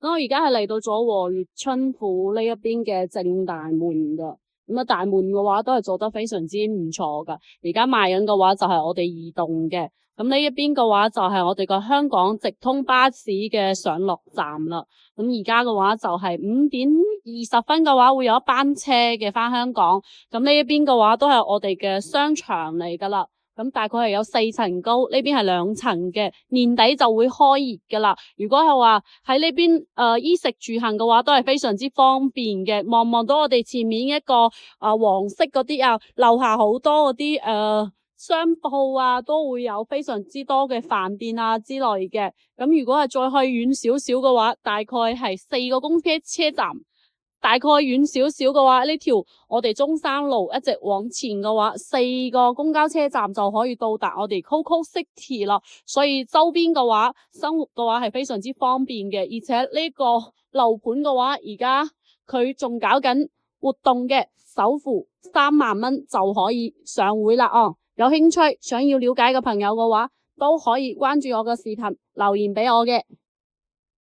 咁我而家係嚟到咗和悦春府呢一邊嘅正大門噶。咁啊，大門嘅話都係做得非常之唔錯噶。而家賣緊嘅話就係我哋移動嘅。咁呢一邊嘅話就係我哋個香港直通巴士嘅上落站啦。咁而家嘅話就係5:20嘅話會有一班車嘅返香港。咁呢一邊嘅話都係我哋嘅商場嚟噶啦。咁大概係有4層高，呢邊係2層嘅，年底就會開熱噶啦。如果係話喺呢邊衣食住行嘅話，都係非常之方便嘅。望到我哋前面一個黃色嗰啲樓下好多嗰啲商鋪都會有非常之多嘅飯店之類嘅。咁如果係再去遠少少嘅話，大概係4個公車站。大概遠少少嘅話，呢條我哋中山路一直往前嘅話，4個公交車站就可以到達我哋 Coco City 啦。所以周邊嘅話，生活嘅話係非常之方便嘅。而且呢個樓盤嘅話，而家佢仲搞緊活動嘅，首付3萬蚊就可以上會啦。有興趣想要了解嘅朋友嘅話，都可以關注我嘅視頻留言俾我嘅。